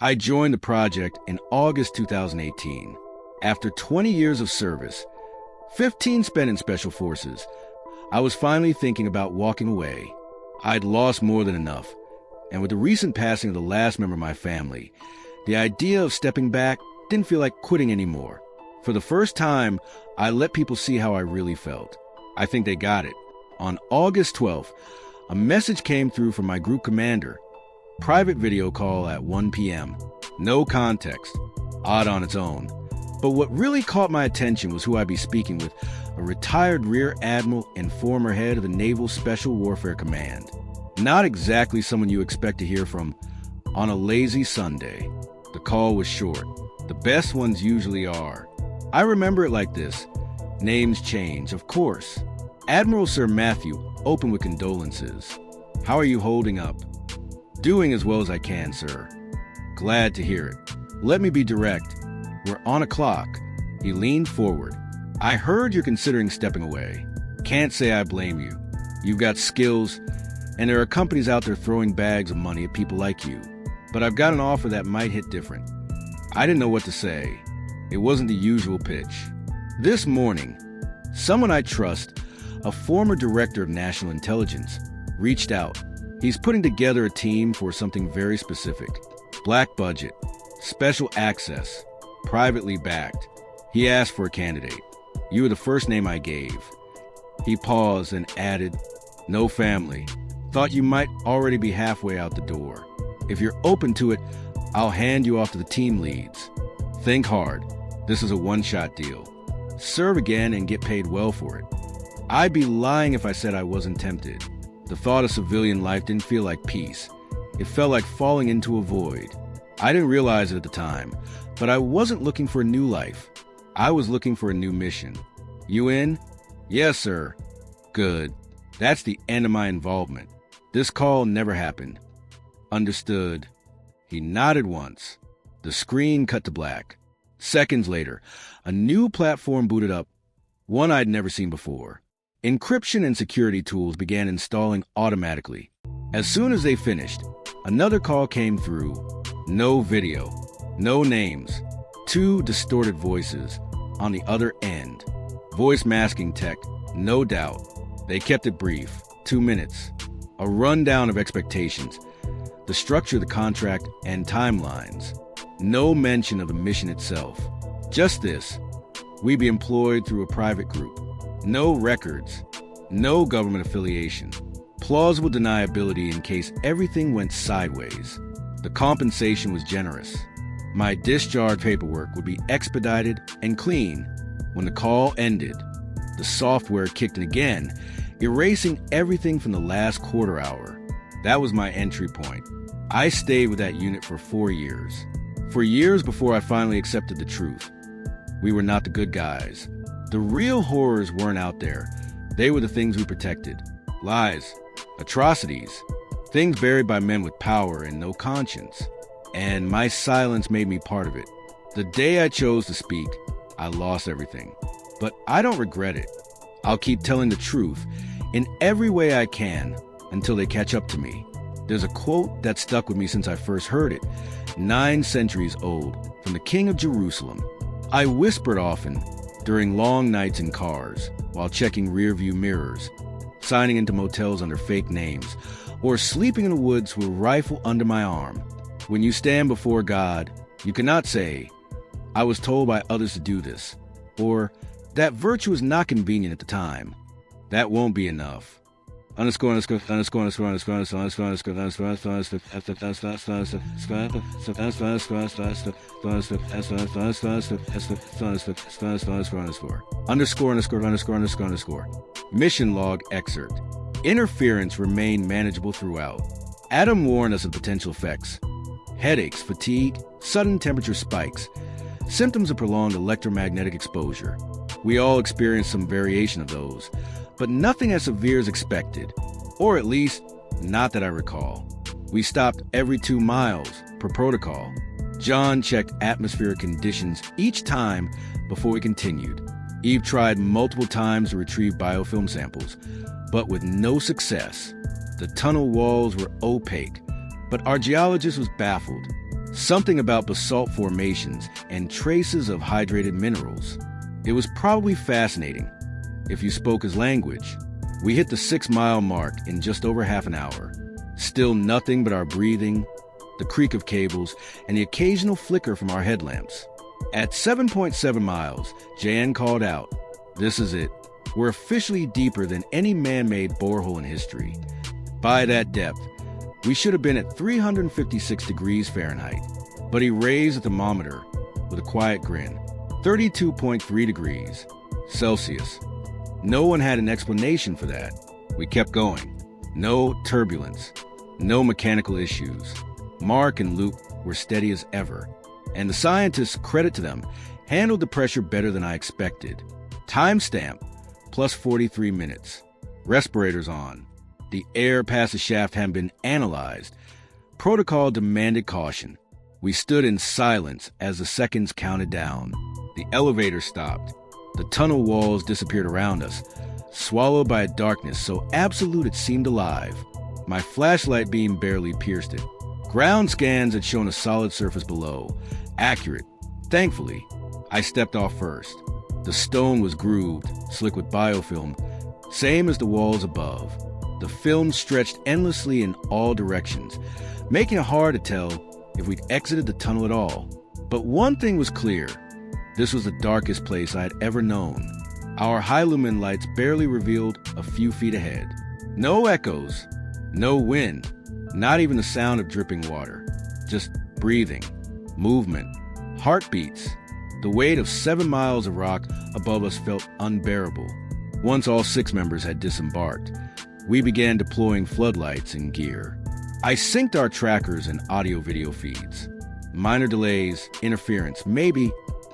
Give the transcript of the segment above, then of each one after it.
I joined the project in August 2018. After 20 years of service, 15 spent in Special Forces, I was finally thinking about walking away. I'd lost more than enough, and with the recent passing of the last member of my family, the idea of stepping back didn't feel like quitting anymore. For the first time, I let people see how I really felt. I think they got it. On August 12th, a message came through from my group commander. Private video call at 1 p.m. No context. Odd on its own. But what really caught my attention was who I'd be speaking with, a retired Rear Admiral and former head of the Naval Special Warfare Command. Not exactly someone you expect to hear from on a lazy Sunday. The call was short. The best ones usually are. I remember it like this. Names change, of course. Admiral Sir Matthew opened with condolences. How are you holding up? Doing as well as I can, sir. Glad to hear it. Let me be direct. We're on a clock. He leaned forward. I heard you're considering stepping away. Can't say I blame you. You've got skills, and there are companies out there throwing bags of money at people like you. But I've got an offer that might hit different. I didn't know what to say. It wasn't the usual pitch. This morning, someone I trust, a former director of national intelligence, reached out. He's putting together a team for something very specific. Black budget, special access, privately backed. He asked for a candidate. You were the first name I gave. He paused and added, no family. Thought you might already be halfway out the door. If you're open to it, I'll hand you off to the team leads. Think hard. This is a one-shot deal. Serve again and get paid well for it. I'd be lying if I said I wasn't tempted. The thought of civilian life didn't feel like peace. It felt like falling into a void. I didn't realize it at the time, but I wasn't looking for a new life. I was looking for a new mission. You in? Yes, sir. Good. That's the end of my involvement. This call never happened. Understood. He nodded once. The screen cut to black. Seconds later, a new platform booted up, one I'd never seen before. Encryption and security tools began installing automatically. As soon as they finished, another call came through. No video, no names, 2 distorted voices on the other end. Voice masking tech, no doubt. They kept it brief, 2 minutes. A rundown of expectations, the structure of the contract, and timelines. No mention of the mission itself. Just this. We be employed through a private group. No records. No government affiliation. Plausible deniability in case everything went sideways. The compensation was generous. My discharge paperwork would be expedited and clean. When the call ended, the software kicked in again, erasing everything from the last quarter hour. That was my entry point. I stayed with that unit for 4 years. For years before I finally accepted the truth. We were not the good guys. The real horrors weren't out there. They were the things we protected. Lies, atrocities, things buried by men with power and no conscience. And my silence made me part of it. The day I chose to speak, I lost everything. But I don't regret it. I'll keep telling the truth in every way I can until they catch up to me. There's a quote that stuck with me since I first heard it, 9 centuries old, from the King of Jerusalem. I whispered often during long nights in cars, while checking rearview mirrors, signing into motels under fake names, or sleeping in the woods with a rifle under my arm. When you stand before God, you cannot say, I was told by others to do this, or that virtue is not convenient at the time. That won't be enough. Mission log excerpt. Interference remained manageable throughout. Adam warned us of potential effects. Headaches, fatigue, sudden temperature spikes, symptoms of prolonged electromagnetic exposure. We all experienced some variation of those, but nothing as severe as expected, or at least, not that I recall. We stopped every 2 miles, per protocol. John checked atmospheric conditions each time before we continued. Eve tried multiple times to retrieve biofilm samples, but with no success. The tunnel walls were opaque, but our geologist was baffled. Something about basalt formations and traces of hydrated minerals. It was probably fascinating if you spoke his language. We hit the 6-mile mark in just over half an hour. Still nothing but our breathing, the creak of cables, and the occasional flicker from our headlamps. At 7.7 miles, Jan called out, "This is it. We're officially deeper than any man-made borehole in history." By that depth, we should have been at 356 degrees Fahrenheit. But he raised the thermometer with a quiet grin. 32.3 degrees Celsius. No one had an explanation for that. We kept going. No turbulence. No mechanical issues. Mark and Luke were steady as ever. And the scientists, credit to them, handled the pressure better than I expected. Timestamp, plus 43 minutes. Respirators on. The air past the shaft hadn't been analyzed. Protocol demanded caution. We stood in silence as the seconds counted down. The elevator stopped. The tunnel walls disappeared around us, swallowed by a darkness so absolute it seemed alive. My flashlight beam barely pierced it. Ground scans had shown a solid surface below. Accurate. Thankfully, I stepped off first. The stone was grooved, slick with biofilm, same as the walls above. The film stretched endlessly in all directions, making it hard to tell if we'd exited the tunnel at all. But one thing was clear. This was the darkest place I had ever known. Our high-lumen lights barely revealed a few feet ahead. No echoes, no wind, not even the sound of dripping water. Just breathing, movement, heartbeats. The weight of 7 miles of rock above us felt unbearable. Once all 6 members had disembarked, we began deploying floodlights and gear. I synced our trackers and audio-video feeds. Minor delays, interference, maybe.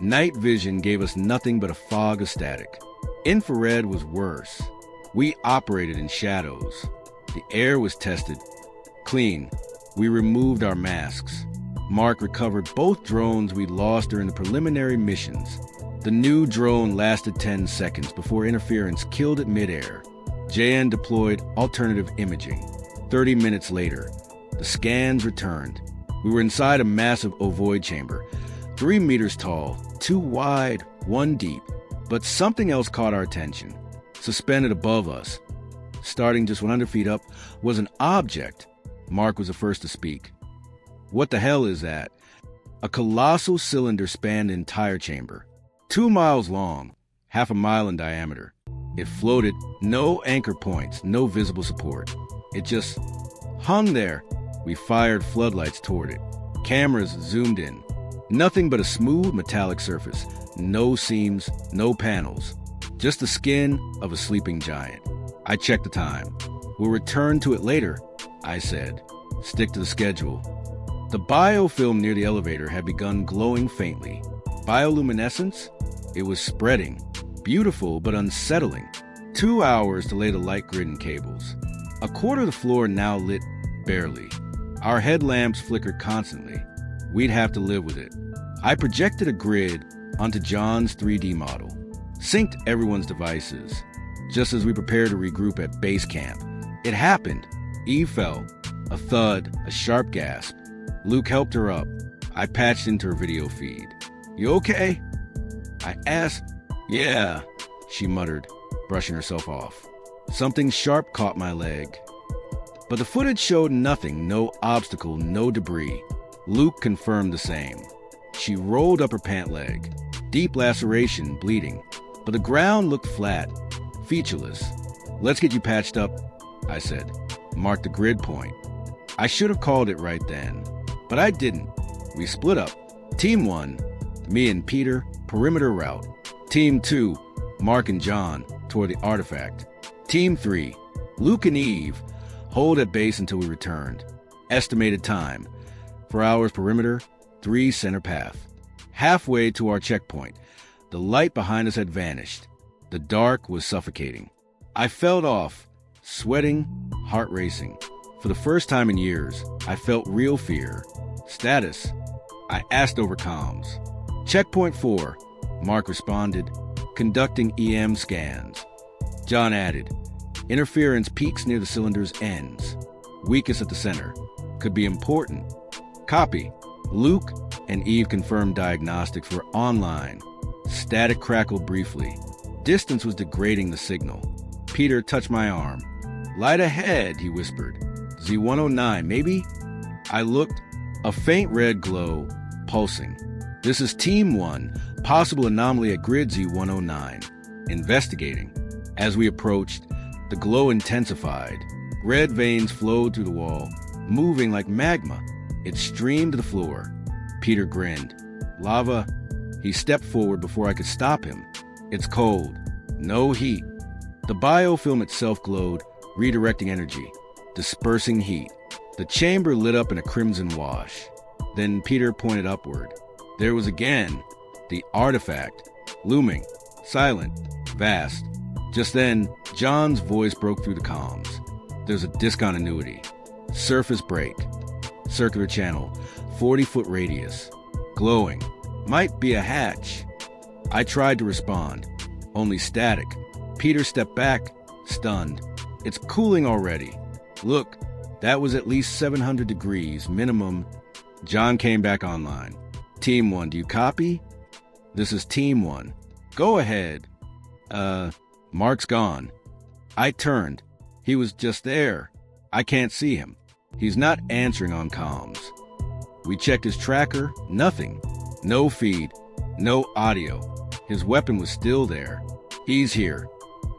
Night vision gave us nothing but a fog of static. Infrared was worse. We operated in shadows. The air was tested. Clean. We removed our masks. Mark recovered both drones we'd lost during the preliminary missions. The new drone lasted 10 seconds before interference killed it midair. Jan deployed alternative imaging. 30 minutes later, the scans returned. We were inside a massive ovoid chamber, 3 meters tall, 2 wide, 1 deep. But something else caught our attention. Suspended above us, starting just 100 feet up, was an object. Mark was the first to speak. "What the hell is that?" A colossal cylinder spanned the entire chamber. 2 miles long, half a mile in diameter. It floated, no anchor points, no visible support. It just hung there. We fired floodlights toward it. Cameras zoomed in. Nothing but a smooth metallic surface. No seams, no panels. Just the skin of a sleeping giant. I checked the time. "We'll return to it later," I said. "Stick to the schedule." The biofilm near the elevator had begun glowing faintly. Bioluminescence? It was spreading. Beautiful but unsettling. 2 hours to lay the light grid and cables. A quarter of the floor now lit barely. Our headlamps flickered constantly. We'd have to live with it. I projected a grid onto John's 3D model. Synced everyone's devices. Just as we prepared to regroup at base camp. It happened. Eve fell. A thud, a sharp gasp. Luke helped her up. I patched into her video feed. "You okay?" I asked. "Yeah," she muttered, brushing herself off. Something sharp caught my leg. But the footage showed nothing, no obstacle, no debris. Luke confirmed the same. She rolled up her pant leg. Deep laceration, bleeding. But the ground looked flat, featureless. "Let's get you patched up," I said. Mark the grid point. I should have called it right then. But I didn't. We split up. Team 1, me and Peter, perimeter route. Team 2, Mark and John, toward the artifact. Team 3, Luke and Eve, hold at base until we returned. Estimated time, 4 hours perimeter, 3 center path. Halfway to our checkpoint, the light behind us had vanished. The dark was suffocating. I felt off, sweating, heart racing. For the first time in years, I felt real fear. "Status?" I asked over comms. "Checkpoint 4, Mark responded, "conducting EM scans." John added, "Interference peaks near the cylinder's ends. Weakest at the center. Could be important." "Copy." Luke and Eve confirmed diagnostics were online. Static crackled briefly. Distance was degrading the signal. Peter touched my arm. "Light ahead," he whispered. "Z109, maybe?" I looked. A faint red glow, pulsing. "This is Team 1, possible anomaly at grid Z109. Investigating." As we approached, the glow intensified. Red veins flowed through the wall, moving like magma. It streamed to the floor. Peter grinned. "Lava?" He stepped forward before I could stop him. "It's cold. No heat." The biofilm itself glowed, redirecting energy, dispersing heat. The chamber lit up in a crimson wash. Then Peter pointed upward. There was again the artifact, looming, silent, vast. Just then, John's voice broke through the comms. "There's a discontinuity. Surface break. Circular channel, 40-foot radius. Glowing. Might be a hatch." I tried to respond. Only static. Peter stepped back, stunned. "It's cooling already. Look, that was at least 700 degrees, minimum." John came back online. "Team 1, do you copy?" "This is Team 1. Go ahead." Mark's gone." I turned. He was just there. I can't see him. He's not answering on comms. We checked his tracker. Nothing. No feed. No audio. His weapon was still there. "He's here,"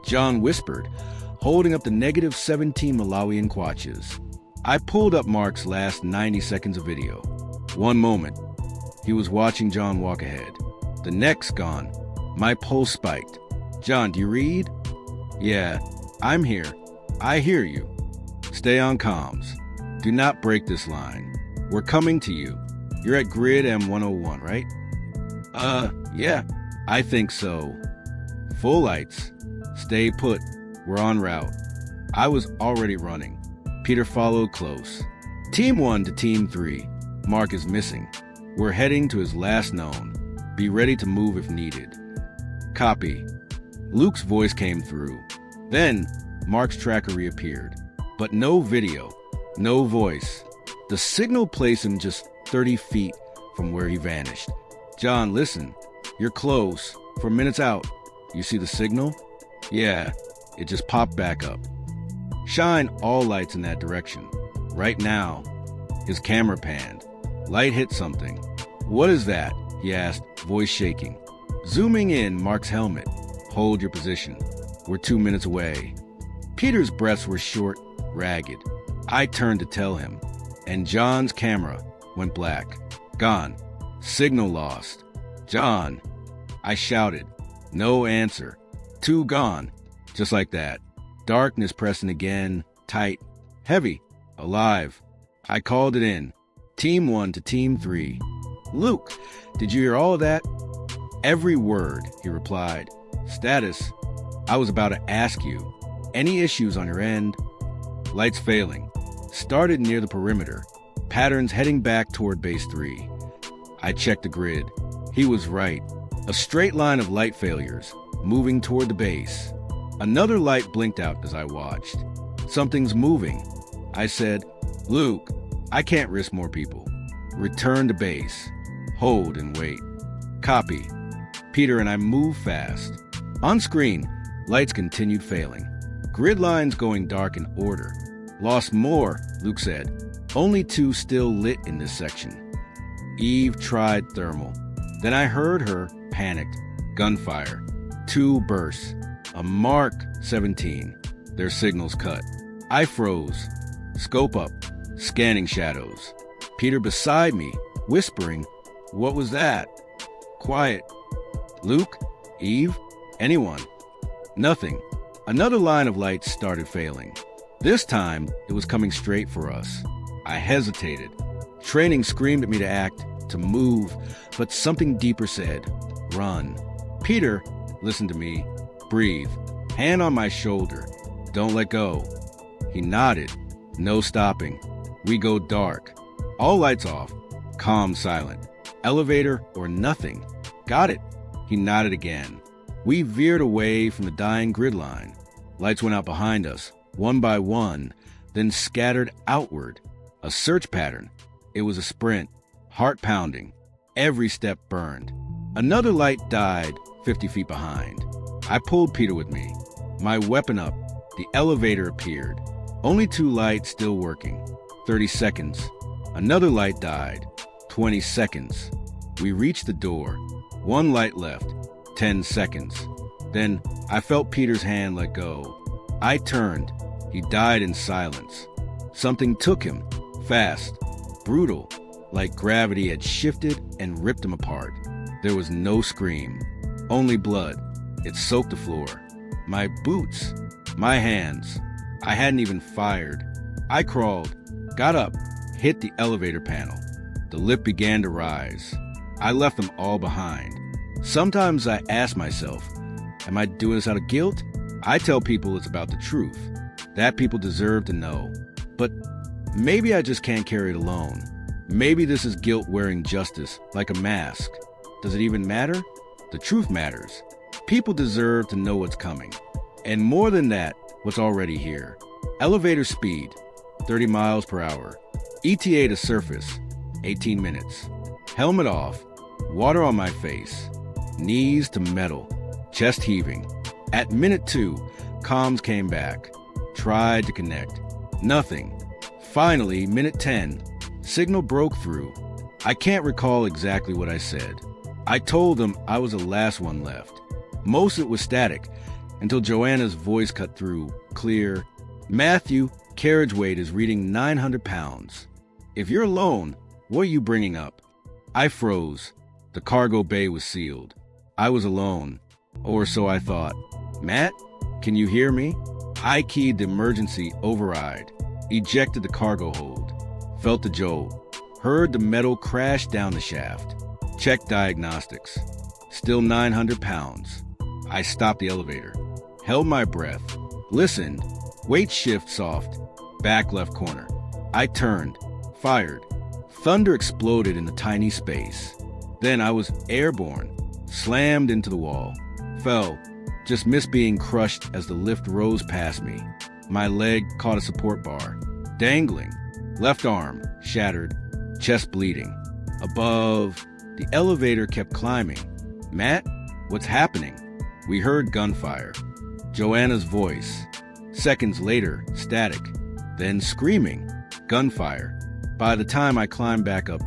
John whispered, holding up the -17 Malawian kwaches. I pulled up Mark's last 90 seconds of video. One moment. He was watching John walk ahead. The next, gone. My pulse spiked. "John, do you read?" "Yeah, I'm here. I hear you. Stay on comms. Do not break this line. We're coming to you. You're at grid M101, right?" Yeah, I think so." "Full lights. Stay put. We're en route." I was already running. Peter followed close. "Team 1 to Team 3. Mark is missing. We're heading to his last known. Be ready to move if needed." "Copy." Luke's voice came through. Then, Mark's tracker reappeared. But no video. No voice. The signal placed him just 30 feet from where he vanished. "John, listen. You're close. For minutes out. You see the signal?" "Yeah." It just popped back up. "Shine all lights in that direction. Right now." His camera panned. Light hit something. "What is that?" he asked, voice shaking. Zooming in, Mark's helmet. "Hold your position. We're 2 minutes away." Peter's breaths were short, ragged. I turned to tell him, and John's camera went black. Gone. Signal lost. "John!" I shouted. No answer. 2 gone. Just like that. Darkness pressing again, tight, heavy, alive. I called it in. Team 1 to Team 3. "Luke, did you hear all of that?" "Every word," he replied. "Status, I was about to ask you. Any issues on your end?" "Lights failing. Started near the perimeter. Patterns heading back toward base 3. I checked the grid. He was right. A straight line of light failures, moving toward the base. Another light blinked out as I watched. "Something's moving." I said, "Luke, I can't risk more people. Return to base. Hold and wait." "Copy." Peter and I moved fast. On screen, lights continued failing. Grid lines going dark in order. "Lost more," Luke said. "Only 2 still lit in this section." Eve tried thermal. Then I heard her, panicked. Gunfire. 2 bursts. A Mark 17. Their signals cut. I froze. Scope up. Scanning shadows. Peter beside me, whispering, "What was that?" Quiet. "Luke? Eve? Anyone?" Nothing. Another line of lights started failing. This time, it was coming straight for us. I hesitated. Training screamed at me to act, to move, but something deeper said, "Run." Peter, listen to me. Breathe. Hand on my shoulder. Don't let go. He nodded. No stopping. We go dark. All lights off. Calm, silent. Elevator or nothing. Got it. He nodded again. We veered away from the dying grid line. Lights went out behind us, one by one, then scattered outward. A search pattern. It was a sprint. Heart pounding. Every step burned. Another light died 50 feet behind. I pulled Peter with me. My weapon up. The elevator appeared. Only 2 lights still working. 30 seconds. Another light died. 20 seconds. We reached the door. 1 light left. 10 seconds. Then I felt Peter's hand let go. I turned. He died in silence. Something took him. Fast. Brutal. Like gravity had shifted and ripped him apart. There was no scream. Only blood. It soaked the floor. My boots. My hands. I hadn't even fired. I crawled. Got up. Hit the elevator panel. The lift began to rise. I left them all behind. Sometimes I ask myself, am I doing this out of guilt? I tell people it's about the truth. That people deserve to know. But maybe I just can't carry it alone. Maybe this is guilt wearing justice, like a mask. Does it even matter? The truth matters. People deserve to know what's coming. And more than that, what's already here. Elevator speed, 30 miles per hour. ETA to surface, 18 minutes. Helmet off, water on my face. Knees to metal, chest heaving. At minute 2, comms came back. Tried to connect. Nothing. Finally, minute 10, signal broke through. I can't recall exactly what I said. I told them I was the last one left. Most of it was static, until Joanna's voice cut through, clear. Matthew, carriage weight is reading 900 pounds. If you're alone, what are you bringing up? I froze. The cargo bay was sealed. I was alone, or so I thought. Matt, can you hear me? I keyed the emergency override, ejected the cargo hold, felt the jolt, heard the metal crash down the shaft, checked diagnostics. Still 900 pounds. I stopped the elevator, held my breath, listened, weight shift soft, back left corner. I turned, fired. Thunder exploded in the tiny space. Then I was airborne, slammed into the wall, fell, just missed being crushed as the lift rose past me. My leg caught a support bar, dangling, left arm shattered, chest bleeding. Above, the elevator kept climbing. Matt, what's happening? We heard gunfire. Joanna's voice. Seconds later, static. Then screaming. Gunfire. By the time I climbed back up,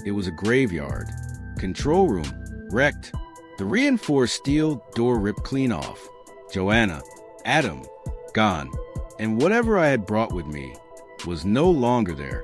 it was a graveyard. Control room, wrecked. The reinforced steel door ripped clean off. Joanna, Adam, gone. And whatever I had brought with me was no longer there.